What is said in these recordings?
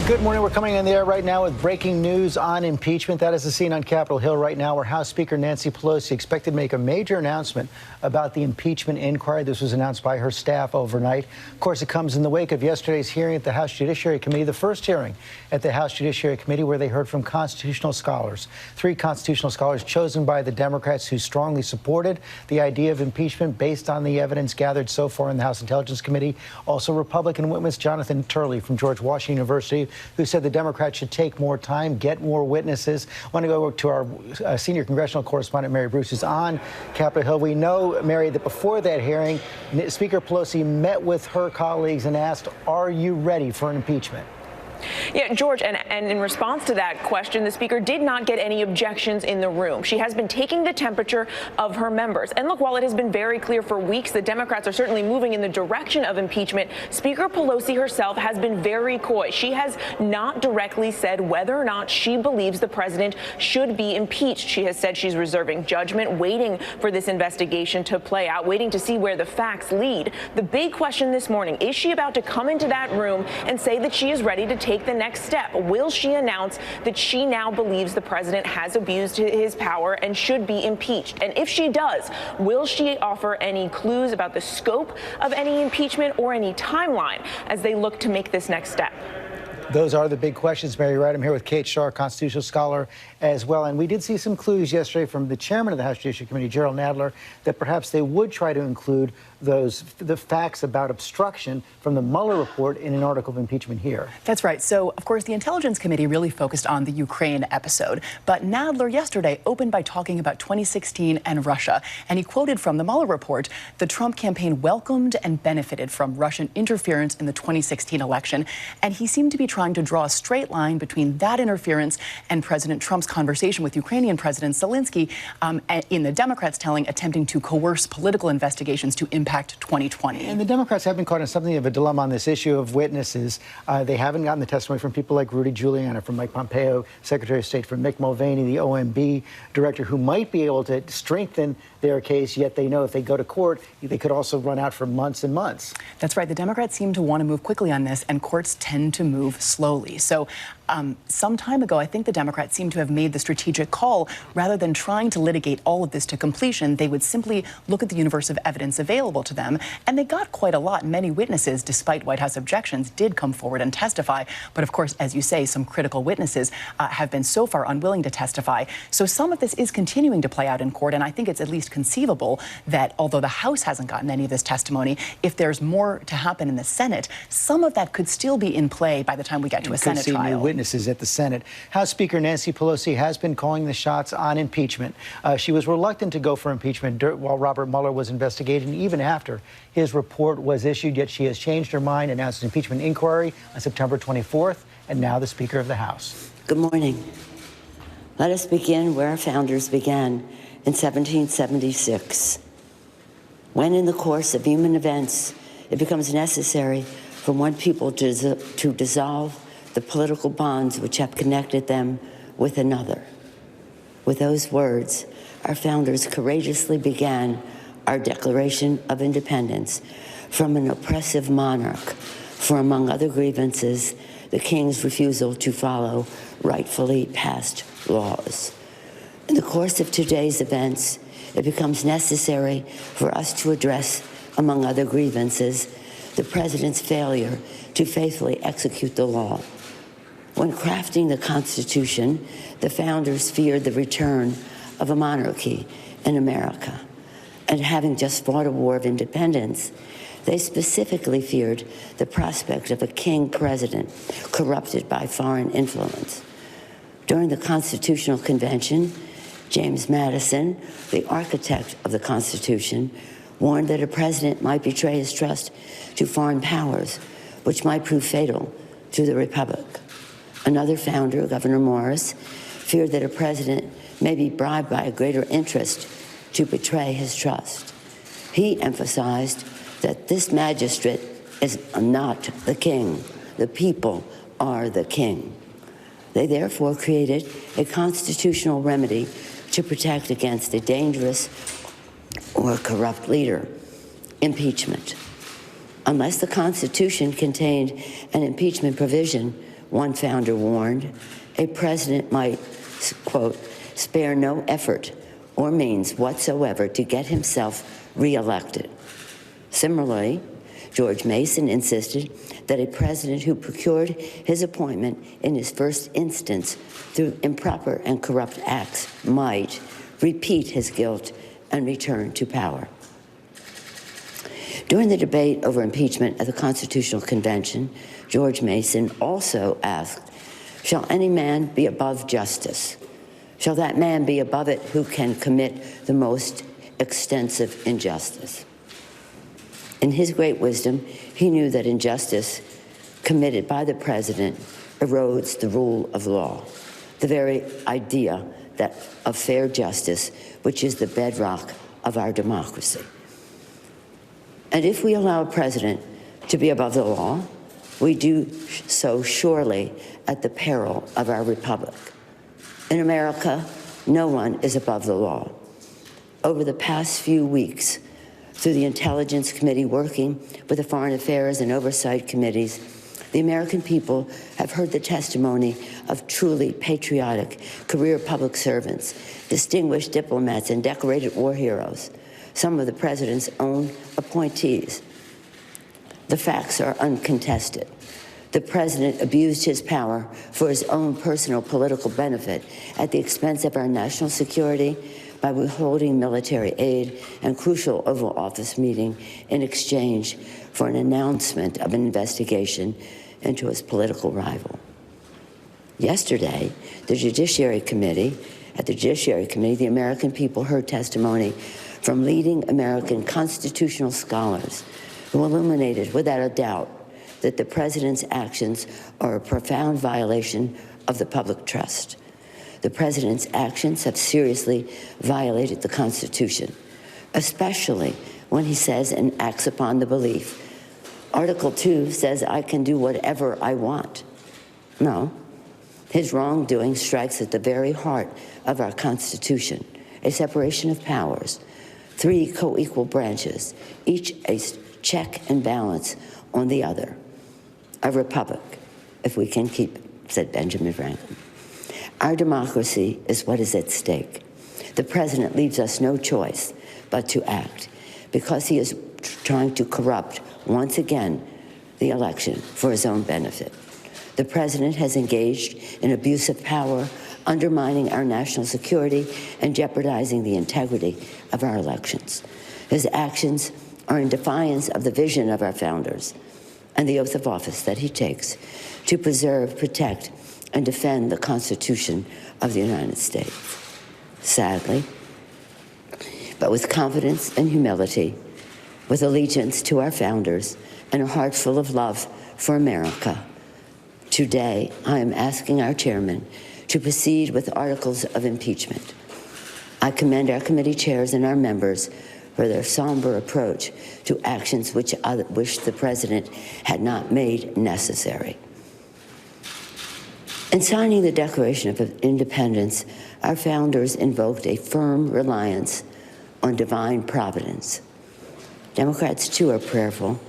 Good morning. We're coming in the air right now with breaking news on impeachment. That is the scene on Capitol Hill right now, where House Speaker Nancy Pelosi expected to make a major announcement about the impeachment inquiry. This was announced by her staff overnight. Of course, it comes in the wake of yesterday's hearing at the House Judiciary Committee, the first hearing at the House Judiciary Committee, where they heard from constitutional scholars. 3 constitutional scholars chosen by the Democrats who strongly supported the idea of impeachment based on the evidence gathered so far in the House Intelligence Committee. Also, Republican witness Jonathan Turley from George Washington University, who said the Democrats should take more time, get more witnesses. I want to go to our senior congressional correspondent, Mary Bruce, who's on Capitol Hill. We know, Mary, that before that hearing, Speaker Pelosi met with her colleagues and asked, are you ready for an impeachment? Yeah, George, and in response to that question, the Speaker did not get any objections in the room. She has been taking the temperature of her members. And look, while it has been very clear for weeks that Democrats are certainly moving in the direction of impeachment, Speaker Pelosi herself has been very coy. She has not directly said whether or not she believes the president should be impeached. She has said she's reserving judgment, waiting for this investigation to play out, waiting to see where the facts lead. The big question this morning, is she about to come into that room and say that she is ready to take the next step? Will she announce that she now believes the president has abused his power and should be impeached? And if she does, will she offer any clues about the scope of any impeachment or any timeline as they look to make this next step? Those are the big questions, Mary. Right, I'm here with Kate Shaw, constitutional scholar as well. And we did see some clues yesterday from the chairman of the House Judiciary Committee, Gerald Nadler, that perhaps they would try to include the facts about obstruction from the Mueller report in an article of impeachment here. That's right. So, of course, the Intelligence Committee really focused on the Ukraine episode. But Nadler yesterday opened by talking about 2016 and Russia. And he quoted from the Mueller report, the Trump campaign welcomed and benefited from Russian interference in the 2016 election. And he seemed to be trying to draw a straight line between that interference and President Trump's conversation with Ukrainian President Zelensky, in the Democrats' telling, attempting to coerce political investigations to impact 2020. And the Democrats have been caught in something of a dilemma on this issue of witnesses. They haven't gotten the testimony from people like Rudy Giuliani, from Mike Pompeo, Secretary of State, from Mick Mulvaney, the OMB director, who might be able to strengthen their case, yet they know if they go to court, they could also run out for months and months. That's right. The Democrats seem to want to move quickly on this, and courts tend to move slowly. So some time ago, I think the Democrats seem to have made the strategic call. Rather than trying to litigate all of this to completion, they would simply look at the universe of evidence available to them. And they got quite a lot. Many witnesses, despite White House objections, did come forward and testify. But of course, as you say, some critical witnesses have been so far unwilling to testify. So some of this is continuing to play out in court. And I think it's at least conceivable that although the House hasn't gotten any of this testimony, if there's more to happen in the Senate, some of that could still be in play by the time we get to a Senate trial. Witnesses at the Senate. House Speaker Nancy Pelosi has been calling the shots on impeachment. She was reluctant to go for impeachment while Robert Mueller was investigating, even after his report was issued, yet she has changed her mind, announced an impeachment inquiry on September 24th, and now the Speaker of the House. Good morning. Let us begin where our founders began in 1776, when in the course of human events it becomes necessary for one people to dissolve the political bonds which have connected them with another. With those words, our founders courageously began our Declaration of Independence from an oppressive monarch for, among other grievances, the king's refusal to follow rightfully passed laws. In the course of today's events, it becomes necessary for us to address, among other grievances, the president's failure to faithfully execute the law. When crafting the Constitution, the founders feared the return of a monarchy in America. And having just fought a war of independence, they specifically feared the prospect of a king president corrupted by foreign influence. During the Constitutional Convention, James Madison, the architect of the Constitution, warned that a president might betray his trust to foreign powers, which might prove fatal to the Republic. Another founder, Governor Morris, feared that a president may be bribed by a greater interest to betray his trust. He emphasized that this magistrate is not the king. The people are the king. They therefore created a constitutional remedy to protect against a dangerous or corrupt leader: impeachment. Unless the Constitution contained an impeachment provision, One founder warned a president might, quote, spare no effort or means whatsoever to get himself reelected. Similarly, George Mason insisted that a president who procured his appointment in his first instance through improper and corrupt acts might repeat his guilt and return to power. During the debate over impeachment at the Constitutional Convention, George Mason also asked, "Shall any man be above justice? Shall that man be above it who can commit the most extensive injustice?" In his great wisdom, he knew that injustice committed by the president erodes the rule of law, the very idea of fair justice, which is the bedrock of our democracy. And if we allow a president to be above the law, we do so surely at the peril of our republic. In America, no one is above the law. Over the past few weeks, through the Intelligence Committee working with the Foreign Affairs and Oversight Committees, the American people have heard the testimony of truly patriotic career public servants, distinguished diplomats, and decorated war heroes, some of the president's own appointees. The facts are uncontested. The president abused his power for his own personal political benefit at the expense of our national security by withholding military aid and crucial Oval Office meeting in exchange for an announcement of an investigation into his political rival. Yesterday, at the Judiciary Committee, the American people heard testimony from leading American constitutional scholars who illuminated without a doubt that the president's actions are a profound violation of the public trust. The president's actions have seriously violated the Constitution, especially when he says and acts upon the belief, Article 2 says I can do whatever I want. No, his wrongdoing strikes at the very heart of our Constitution, a separation of powers, 3 co-equal branches, each a check and balance on the other. A republic, if we can keep it, said Benjamin Franklin. Our democracy is what is at stake. The president leaves us no choice but to act because he is trying to corrupt, once again, the election for his own benefit. The president has engaged in abuse of power, undermining our national security and jeopardizing the integrity of our elections. His actions are in defiance of the vision of our founders and the oath of office that he takes to preserve, protect, and defend the Constitution of the United States. Sadly, but with confidence and humility, with allegiance to our founders and a heart full of love for America, today I am asking our chairman to proceed with articles of impeachment. I commend our committee chairs and our members for their somber approach to actions which the president had not made necessary. In signing the Declaration of Independence, our founders invoked a firm reliance on divine providence. Democrats, too, are prayerful,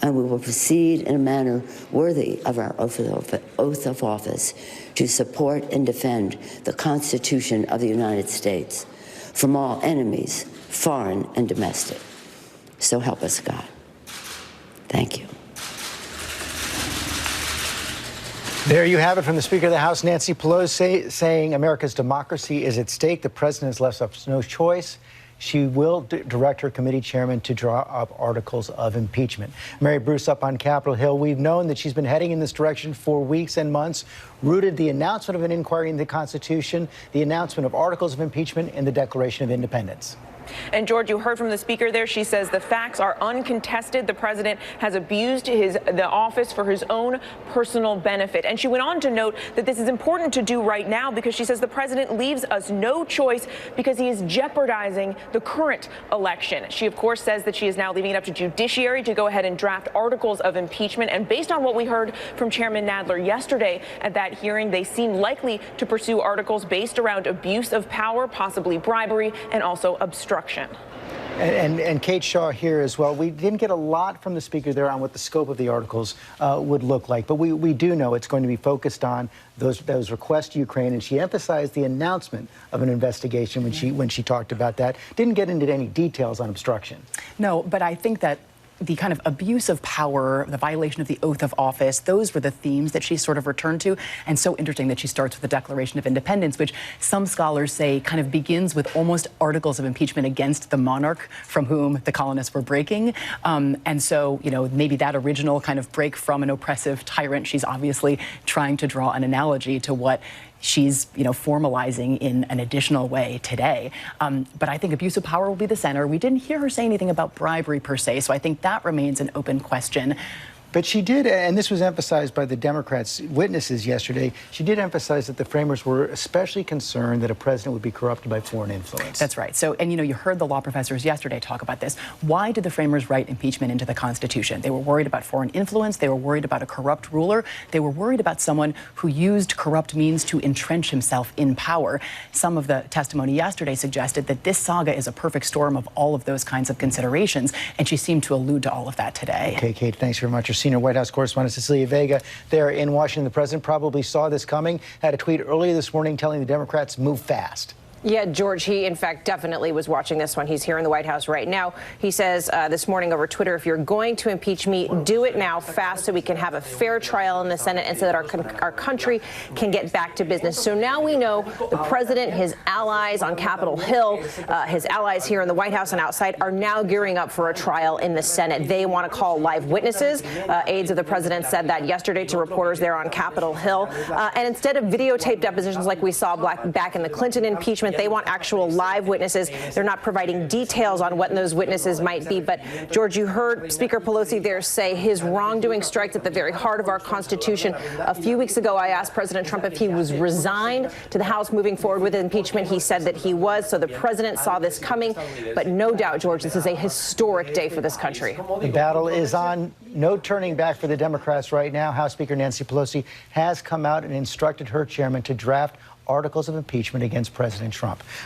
and we will proceed in a manner worthy of our oath of office to support and defend the Constitution of the United States from all enemies, foreign and domestic. So help us God. Thank you. There you have it from the Speaker of the House, Nancy Pelosi, saying America's democracy is at stake. The president has left us no choice. She will direct her committee chairman to draw up articles of impeachment. Mary Bruce up on Capitol Hill. We've known that she's been heading in this direction for weeks and months, rooted the announcement of an inquiry into the Constitution, the announcement of articles of impeachment, and the Declaration of Independence. And George, you heard from the speaker there. She says the facts are uncontested. The president has abused the office for his own personal benefit. And she went on to note that this is important to do right now because she says the president leaves us no choice because he is jeopardizing the current election. She, of course, says that she is now leaving it up to judiciary to go ahead and draft articles of impeachment. And based on what we heard from Chairman Nadler yesterday at that hearing, they seem likely to pursue articles based around abuse of power, possibly bribery, and also obstruction. And Kate Shaw here as well. We didn't get a lot from the speaker there on what the scope of the articles would look like, but we do know it's going to be focused on those requests to Ukraine, and she emphasized the announcement of an investigation when she talked about that. Didn't get into any details on obstruction. No, but I think that the kind of abuse of power, the violation of the oath of office, those were the themes that she sort of returned to. And so interesting that she starts with the Declaration of Independence, which some scholars say kind of begins with almost articles of impeachment against the monarch from whom the colonists were breaking. And so, you know, maybe that original kind of break from an oppressive tyrant, she's obviously trying to draw an analogy to what she's, you know, formalizing in an additional way today. But I think abuse of power will be the center. We didn't hear her say anything about bribery per se, so I think that remains an open question. But she did, and this was emphasized by the Democrats' witnesses yesterday, she did emphasize that the framers were especially concerned that a president would be corrupted by foreign influence. That's right. So, and you know, you heard the law professors yesterday talk about this. Why did the framers write impeachment into the Constitution? They were worried about foreign influence. They were worried about a corrupt ruler. They were worried about someone who used corrupt means to entrench himself in power. Some of the testimony yesterday suggested that this saga is a perfect storm of all of those kinds of considerations, and she seemed to allude to all of that today. Okay, Kate, thanks very much. Senior White House correspondent Cecilia Vega there in Washington. The president probably saw this coming, had a tweet earlier this morning telling the Democrats move fast. Yeah, George, he, in fact, definitely was watching this one. He's here in the White House right now. He says this morning over Twitter, if you're going to impeach me, do it now fast so we can have a fair trial in the Senate and so that our country can get back to business. So now we know the president, his allies on Capitol Hill, his allies here in the White House and outside are now gearing up for a trial in the Senate. They want to call live witnesses. Aides of the president said that yesterday to reporters there on Capitol Hill. And instead of videotaped depositions like we saw back in the Clinton impeachment, they want actual live witnesses. They're not providing details on what those witnesses might be. But, George, you heard Speaker Pelosi there say his wrongdoing strikes at the very heart of our Constitution. A few weeks ago, I asked President Trump if he was resigned to the House moving forward with impeachment. He said that he was. So the president saw this coming. But no doubt, George, this is a historic day for this country. The battle is on. No turning back for the Democrats right now. House Speaker Nancy Pelosi has come out and instructed her chairman to draft articles of impeachment against President Trump.